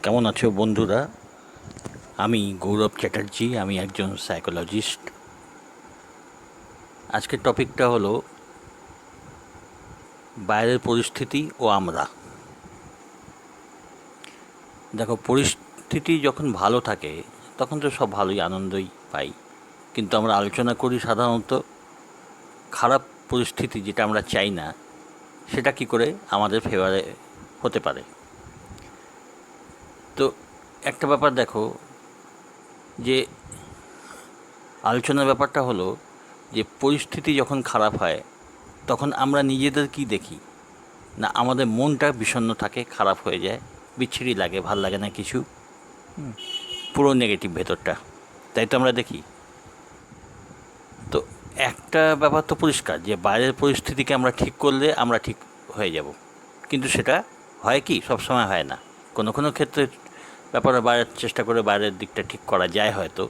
কেমন আছো বন্ধুরা? আমি গৌরব চ্যাটার্জি, আমি একজন সাইকোলজিস্ট। আজকের টপিকটা হলো বাইরের পরিস্থিতি ও আমরা। দেখো, পরিস্থিতি যখন ভালো থাকে তখন তো সব ভালোই, আনন্দই পাই। কিন্তু আমরা আলোচনা করি সাধারণত খারাপ পরিস্থিতি, যেটা আমরা চাই না, সেটা কি করে আমাদের ফেভারে হতে পারে। তো একটা ব্যাপার দেখো, যে আলোচনার ব্যাপারটা হলো যে পরিস্থিতি যখন খারাপ হয় তখন আমরা নিজেদের কি দেখি না, আমাদের মনটা বিষণ্ণ থাকে, খারাপ হয়ে যায়, বিচ্ছিরি লাগে, ভাল লাগে না কিছু, পুরো নেগেটিভ ভেতরটা, তাই তো আমরা দেখি। তো একটা ব্যাপার তো পরিষ্কার যে বাইরের পরিস্থিতিকে আমরা ঠিক করলে আমরা ঠিক হয়ে যাব, কিন্তু সেটা হয় কি, সব সময় হয় না। কোনো কোনো ক্ষেত্রে ব্যাপারে বাইরের চেষ্টা করে বাইরের দিকটা ঠিক করা যায় হয়তো,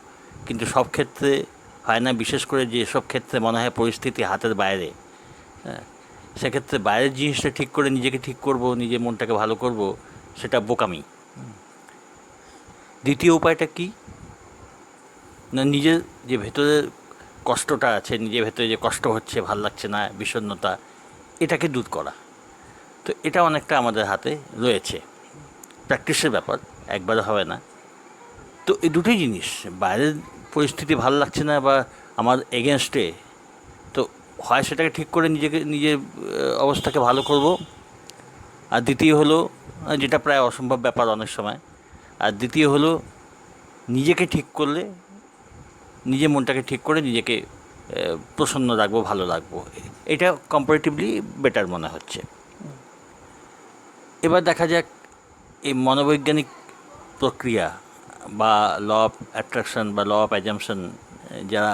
কিন্তু সব ক্ষেত্রে হয় না। বিশেষ করে যে সব ক্ষেত্রে মনে হয় পরিস্থিতি হাতের বাইরে, হ্যাঁ, সেক্ষেত্রে বাইরের জিনিসটা ঠিক করে নিজেকে ঠিক করব, নিজের মনটাকে ভালো করব, সেটা বোকামি। দ্বিতীয় উপায়টা কি না, নিজের যে ভেতরের কষ্টটা আছে, নিজের ভেতরে যে কষ্ট হচ্ছে, ভাল লাগছে না, বিষণ্ণতা, এটাকে দূর করা। তো এটা অনেকটা আমাদের হাতে রয়েছে, প্র্যাকটিসের ব্যাপার, একবারে হবে না। তো এই দুটোই জিনিস, বাইরের পরিস্থিতি ভাল লাগছে না বা আমার এগেনস্টে, তো হয় সেটাকে ঠিক করে নিজেকে, নিজের অবস্থাকে ভালো করব। আর দ্বিতীয় হলো, যেটা প্রায় অসম্ভব ব্যাপার অনেক সময়, আর দ্বিতীয় হলো নিজেকে ঠিক করলে, নিজের মনটাকে ঠিক করে নিজেকে প্রসন্ন রাখবো, ভালো রাখবো। এটা কম্পারেটিভলি বেটার মনে হচ্ছে। এবার দেখা যাক এই মনোবৈজ্ঞানিক প্রক্রিয়া বা ল অফ অ্যাট্রাকশন বা ল অফ অ্যাজাম্পশন যারা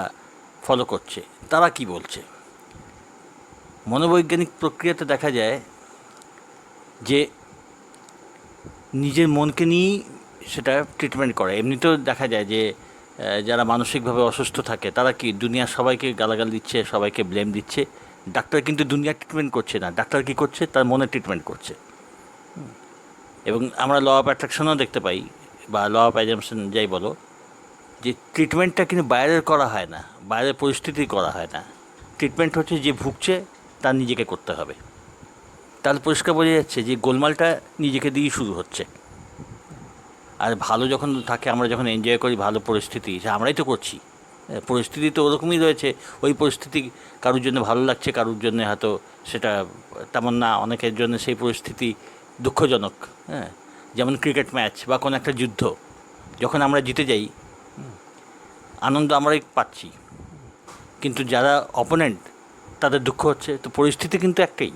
ফলো করছে তারা কি বলছে। মনোবৈজ্ঞানিক প্রক্রিয়াতে দেখা যায় যে নিজের মনকে নিয়েই সেটা ট্রিটমেন্ট করে। এমনিতেও দেখা যায় যে যারা মানসিকভাবে অসুস্থ থাকে তারা কি দুনিয়ার সবাইকে গালাগাল দিচ্ছে, সবাইকে ব্লেম দিচ্ছে। ডাক্তার কিন্তু দুনিয়ার ট্রিটমেন্ট করছে না, ডাক্তার কী করছে, তার মনের ট্রিটমেন্ট করছে। এবং আমরা ল অফ অ্যাট্রাকশনও দেখতে পাই, বা ল অফ অ্যাজাম্পশন যাই বলো, যে ট্রিটমেন্টটা কিন্তু বাইরের করা হয় না, বাইরের পরিস্থিতি করা হয় না। ট্রিটমেন্ট হচ্ছে যে ভুগছে তার নিজেকে করতে হবে। তাহলে পরিষ্কার বোঝা যাচ্ছে যে গোলমালটা নিজেকে দিয়েই শুরু হচ্ছে। আর ভালো যখন থাকে, আমরা যখন এনজয় করি ভালো পরিস্থিতি, সে আমরাই তো করছি। পরিস্থিতি তো ওরকমই রয়েছে। ওই পরিস্থিতি কারোর জন্য ভালো লাগছে, কারোর জন্য হয়তো সেটা তেমন না। অনেকের জন্য সেই পরিস্থিতি দুঃখজনক। হ্যাঁ, যেমন ক্রিকেট ম্যাচ বা কোনো একটা যুদ্ধ, যখন আমরা জিতে যাই আনন্দ আমরাই পাচ্ছি, কিন্তু যারা অপোনেন্ট তাদের দুঃখ হচ্ছে। তো পরিস্থিতি কিন্তু একটাই।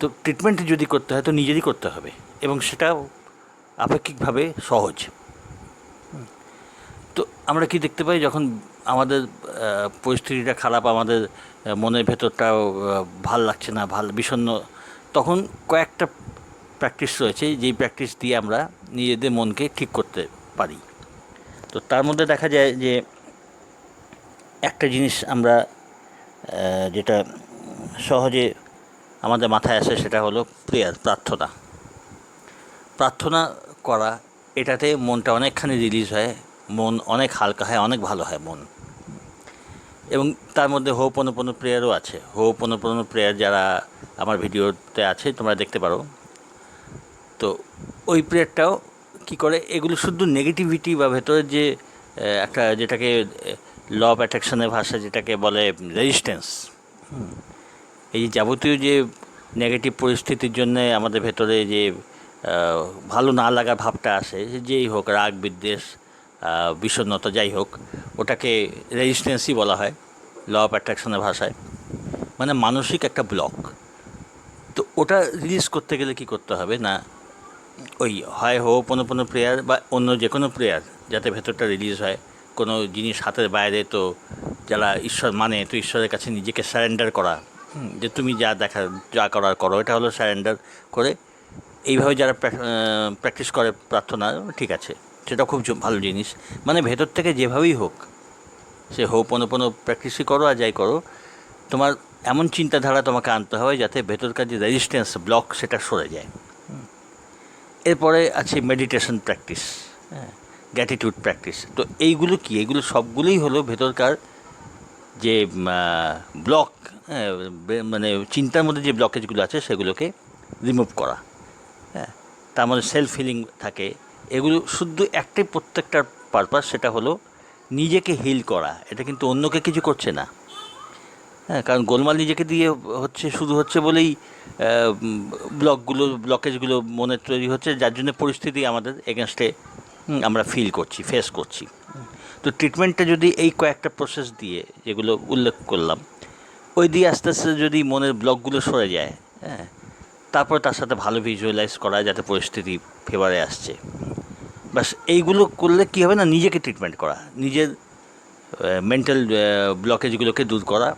তো ট্রিটমেন্ট যদি করতে হয় তো নিজেরই করতে হবে, এবং সেটা আপেক্ষিকভাবে সহজ। তো আমরা কি দেখতে পাই, যখন আমাদের পরিস্থিতিটা খারাপ, আমাদের মনের ভেতরটাও ভাল লাগছে না, বিষণ্ণ, তখন কয়েকটা প্র্যাকটিস রয়েছে যেই প্র্যাকটিস দিয়ে আমরা নিজেদের মনকে ঠিক করতে পারি। তো তার মধ্যে দেখা যায় যে একটা জিনিস আমরা যেটা সহজে আমাদের মাথায় আসে সেটা হলো প্রেয়ার, প্রার্থনা। প্রার্থনা করা, এটাতে মনটা অনেকখানি রিলিজ হয়, মন অনেক হালকা হয়, অনেক ভালো হয় মন। এবং তার মধ্যে হোপনোপনো প্রেয়ারও আছে। হোপনোপনো প্রেয়ার যারা আমার ভিডিওতে আছে তোমরা দেখতে পারো। তো ওই প্রেয়ারটাও কী করে, এগুলো শুধু নেগেটিভিটি বা ভেতরের যে একটা, যেটাকে ল অফ অ্যাট্রাকশনের ভাষা যেটাকে বলে রেজিস্ট্যান্স, এই যে যাবতীয় যে নেগেটিভ পরিস্থিতির জন্য আমাদের ভেতরে যে ভালো না লাগা ভাবটা আসে, যেই হোক, রাগ, বিদ্বেষ, বিষণ্ণতা, যাই হোক, ওটাকে রেজিস্ট্যান্সই বলা হয় ল অফ অ্যাট্রাকশনের ভাষায়। মানে মানসিক একটা ব্লক। তো ওটা রিলিজ করতে গেলে কি করতে হবে না, ওই হয় হোপনোপনো প্রেয়ার বা অন্য যে কোনো প্রেয়ার, যাতে ভেতরটা রিলিজ হয়। কোনো জিনিস হাতের বাইরে, তো যারা ঈশ্বর মানে, তো ঈশ্বরের কাছে নিজেকে স্যারেন্ডার করা, যে তুমি যা যা করার করো, এটা হলো স্যারেন্ডার করে। এইভাবে যারা প্র্যাকটিস করে প্রার্থনা, ঠিক আছে, সেটা খুব ভালো জিনিস। মানে ভেতর থেকে যেভাবেই হোক, সে হোপনোপনো প্র্যাকটিসই করো আর যাই করো, তোমার এমন চিন্তাধারা তোমাকে আনতে হবে যাতে ভেতরকার যে রেজিস্ট্যান্স, ব্লক, সেটা সরে যায়। এরপরে আছে মেডিটেশন প্র্যাকটিস, হ্যাঁ, গ্র্যাটিটিউড প্র্যাকটিস। তো এইগুলো কি? এগুলো সবগুলোই হলো ভেতরকার যে ব্লক, হ্যাঁ, মানে চিন্তার মধ্যে যে ব্লকেজগুলো আছে সেগুলোকে রিমুভ করা, হ্যাঁ। তার মধ্যে সেলফ হিলিং থাকে। এগুলো শুধু একটাই প্রত্যেকটার পারপাস, সেটা হলো নিজেকে হিল করা। এটা কিন্তু অন্যকে কিছু করছে না, হ্যাঁ। কারণ গোলমাল নিজেকে দিয়ে শুধু হচ্ছে বলেই ব্লকেজগুলো মনে তৈরি হচ্ছে, যার জন্য পরিস্থিতি আমাদের এগেনস্টে আমরা ফিল করছি, ফেস করছি। তো ট্রিটমেন্টটা যদি এই কয়েকটা প্রসেস দিয়ে, যেগুলো উল্লেখ করলাম, ওই দিয়ে আস্তে আস্তে যদি মনের ব্লকগুলো সরে যায়, হ্যাঁ, তারপরে তার সাথে ভালো ভিজুয়ালাইজ করা যাতে পরিস্থিতি ফেভারে আসছে, বাস এইগুলো করলে কী হবে না, নিজেকে ট্রিটমেন্ট করা, নিজের মেন্টাল ব্লকেজগুলোকে দূর করা,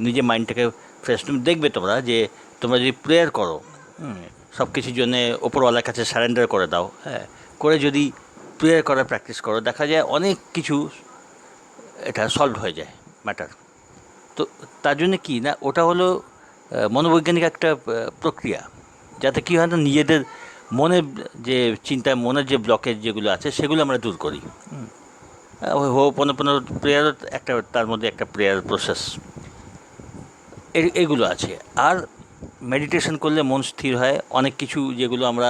নিজের মাইন্ডটাকে ফ্রেশ। তুমি দেখবে তোমরা যে তোমরা যদি প্রেয়ার করো, সব কিছুর জন্যে ওপরওয়ালার কাছে সারেন্ডার করে দাও, হ্যাঁ, করে যদি প্রেয়ার করার প্র্যাকটিস করো, দেখা যায় অনেক কিছু এটা সলভ হয়ে যায় ম্যাটার। তো তার জন্য কি না, ওটা হলো মনোবৈজ্ঞানিক একটা প্রক্রিয়া, যাতে কী হয় না, নিজেদের মনের যে চিন্তা, মনের যে ব্লকেজ যেগুলো আছে সেগুলো আমরা দূর করি। হোপোনোপোনো প্রেয়ারও একটা, তার মধ্যে একটা প্রেয়ার প্রসেস, এগুলো আছে। আর মেডিটেশন করলে মন স্থির হয়। অনেক কিছু যেগুলো আমরা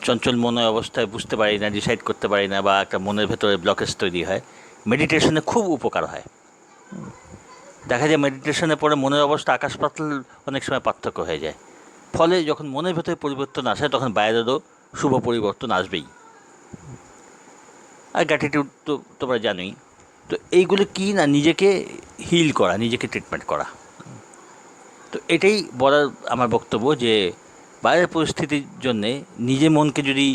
চঞ্চল মনের অবস্থায় বুঝতে পারি না, ডিসাইড করতে পারি না, বা একটা মনের ভেতরে ব্লকেজ তৈরি হয়, মেডিটেশনে খুব উপকার হয়। দেখা যায় মেডিটেশনের পরে মনের অবস্থা আকাশ পাতাল অনেক সময় পার্থক্য হয়ে যায়। ফলে যখন মনের ভেতরে পরিবর্তন আসে, তখন বাইরেরও শুভ পরিবর্তন আসবেই। আর গ্র্যাটিটিউড তো তোমরা জানোই। তো এইগুলো কি না, নিজেকে হিল করা, নিজেকে ট্রিটমেন্ট করা। তো এটাই বলার আমার বক্তব্য, যে বাইরের পরিস্থিতির জন্যে নিজের মনকে যদি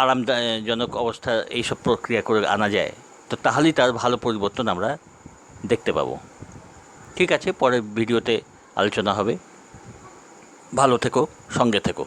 আরামজনক অবস্থা এইসব প্রক্রিয়া করে আনা যায়, তো তাহলেই তার ভালো পরিবর্তন আমরা দেখতে পাবো। ঠিক আছে, পরের ভিডিওতে আলোচনা হবে। ভালো থেকো, সঙ্গে থেকো।